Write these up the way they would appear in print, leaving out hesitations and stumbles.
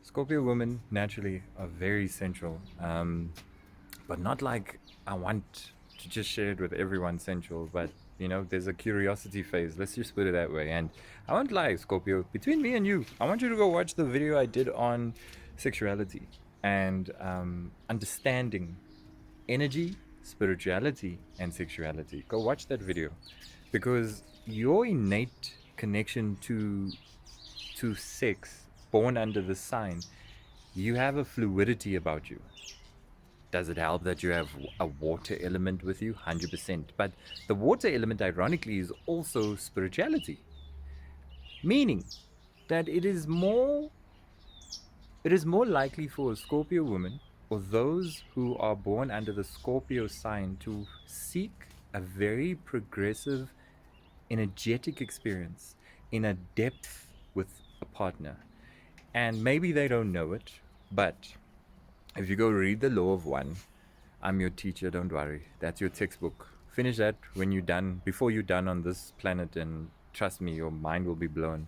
Scorpio women naturally are very central, but not like I want to just share it with everyone central, but there's a curiosity phase. Let's just put it that way. And I won't lie, Scorpio, between me and you, I want you to go watch the video I did on sexuality and understanding energy, spirituality, and sexuality. Go watch that video because your innate connection to sex, born under the sign, you have a fluidity about you. Does it help that you have a water element with you? 100%. But the water element, ironically, is also spirituality, meaning that it is more likely for a Scorpio woman or those who are born under the Scorpio sign to seek a very progressive, energetic experience in a depth with a partner. And maybe they don't know it, but if you go read the Law of One, I'm your teacher, don't worry. That's your textbook. Finish that when you're done, before you're done on this planet, and trust me, your mind will be blown.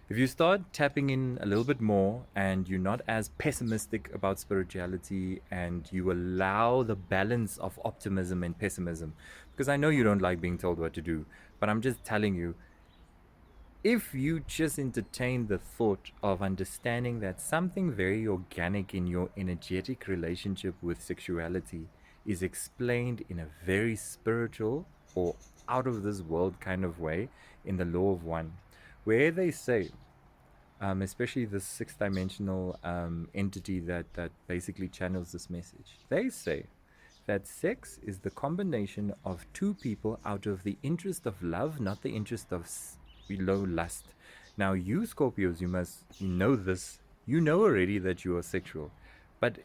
If you start tapping in a little bit more and you're not as pessimistic about spirituality and you allow the balance of optimism and pessimism, because I know you don't like being told what to do, but I'm just telling you, if you just entertain the thought of understanding that something very organic in your energetic relationship with sexuality is explained in a very spiritual or out of this world kind of way in the Law of One, where they say, especially the sixth dimensional entity that basically channels this message, they say that sex is the combination of two people out of the interest of love, not the interest of below lust. Now, you Scorpios, you must know this. You know already that you are sexual, but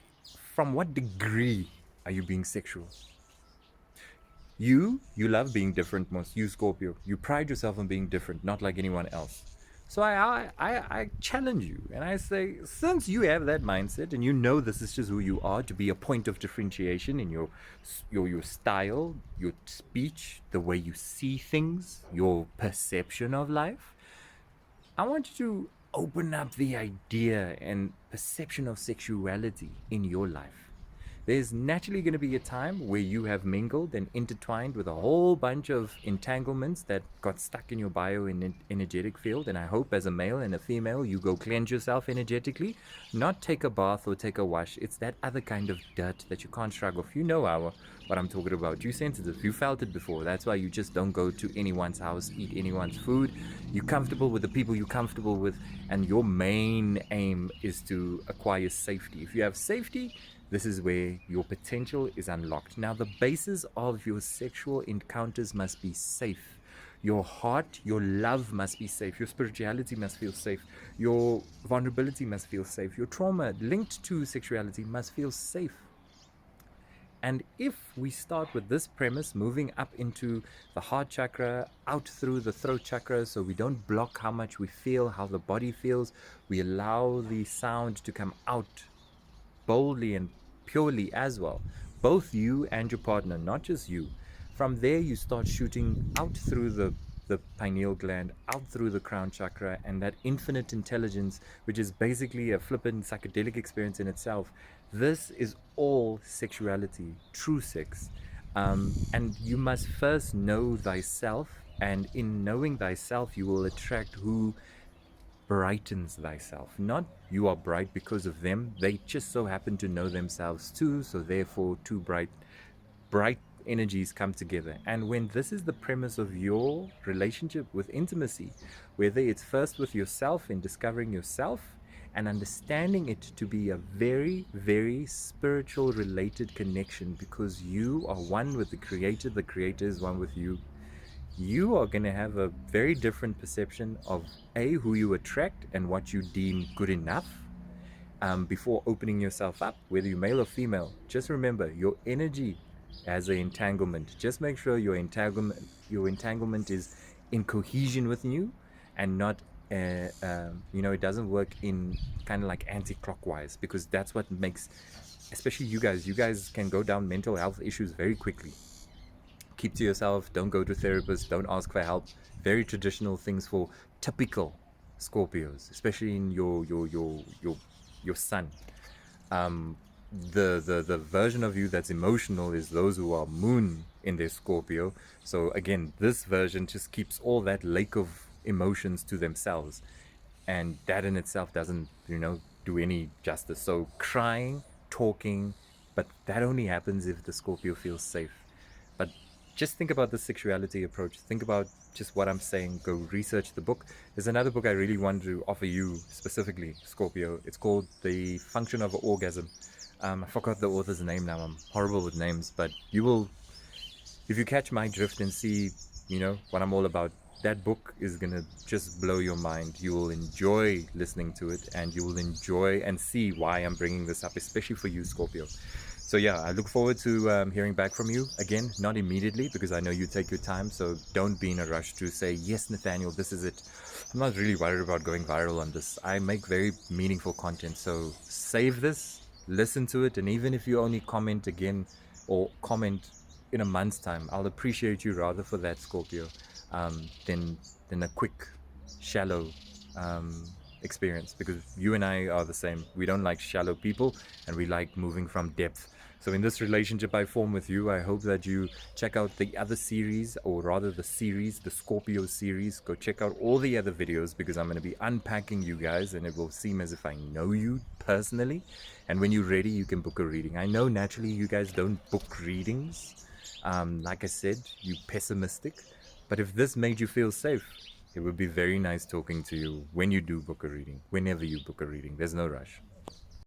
from what degree are you being sexual? You love being different, most. You Scorpio, you pride yourself on being different, not like anyone else. So I challenge you and I say, since you have that mindset and you know this is just who you are, to be a point of differentiation in your style, your speech, the way you see things, your perception of life, I want you to open up the idea and perception of sexuality in your life. There's naturally going to be a time where you have mingled and intertwined with a whole bunch of entanglements that got stuck in your bio and energetic field. And I hope as a male and a female, you go cleanse yourself energetically, not take a bath or take a wash. It's that other kind of dirt that you can't shrug off. You know what I'm talking about. You're sensitive. You felt it before. That's why you just don't go to anyone's house, eat anyone's food. You're comfortable with the people you're comfortable with. And your main aim is to acquire safety. If you have safety, this is where your potential is unlocked. Now, the basis of your sexual encounters must be safe. Your heart, your love must be safe. Your spirituality must feel safe. Your vulnerability must feel safe. Your trauma linked to sexuality must feel safe. And if we start with this premise, moving up into the heart chakra, out through the throat chakra, so we don't block how much we feel, how the body feels, we allow the sound to come out boldly and purely as well, both you and your partner, not just you. From there you start shooting out through the pineal gland, out through the crown chakra, and that infinite intelligence, which is basically a flippant psychedelic experience in itself. This is all sexuality, true sex. And you must first know thyself, and in knowing thyself you will attract who brightens thyself. Not you are bright because of them. They just so happen to know themselves too, so therefore two bright energies come together. And when this is the premise of your relationship with intimacy, whether it's first with yourself in discovering yourself and understanding it to be a very, very spiritual related connection, because you are one with the creator is one with you, you are going to have a very different perception of who you attract and what you deem good enough, before opening yourself up, whether you're male or female. Just remember, your energy has an entanglement. Just make sure your entanglement is in cohesion with you, and not it doesn't work in kind of like anti-clockwise, because that's what makes, especially you guys can go down mental health issues very quickly. Keep to yourself, don't go to therapists, don't ask for help. Very traditional things for typical Scorpios, especially in your your sun. um, the version of you that's emotional is those who are moon in their Scorpio. So again, this version just keeps all that lake of emotions to themselves, and that in itself doesn't, do any justice. So crying, talking, but that only happens if the Scorpio feels safe. But just think about the sexuality approach. Think about just what I'm saying. Go research the book. There's another book I really want to offer you specifically, Scorpio. It's called The Function of Orgasm. I forgot the author's name now. I'm horrible with names, but you will, if you catch my drift and see, what I'm all about, that book is going to just blow your mind. You will enjoy listening to it, and you will enjoy and see why I'm bringing this up, especially for you, Scorpio. So yeah, I look forward to hearing back from you. Again, not immediately, because I know you take your time, so don't be in a rush to say, yes, Nathaniel, this is it. I'm not really worried about going viral on this. I make very meaningful content, so save this, listen to it, and even if you only comment again or comment in a month's time, I'll appreciate you rather for that, Scorpio, than a quick, shallow experience, because you and I are the same. We don't like shallow people, and we like moving from depth. So in this relationship I form with you, I hope that you check out the other series, or rather the series, the Scorpio series. Go check out all the other videos, because I'm going to be unpacking you guys, and it will seem as if I know you personally. And when you're ready, you can book a reading. I know naturally you guys don't book readings. Like I said, you pessimistic. But if this made you feel safe, it would be very nice talking to you when you do book a reading, whenever you book a reading. There's no rush.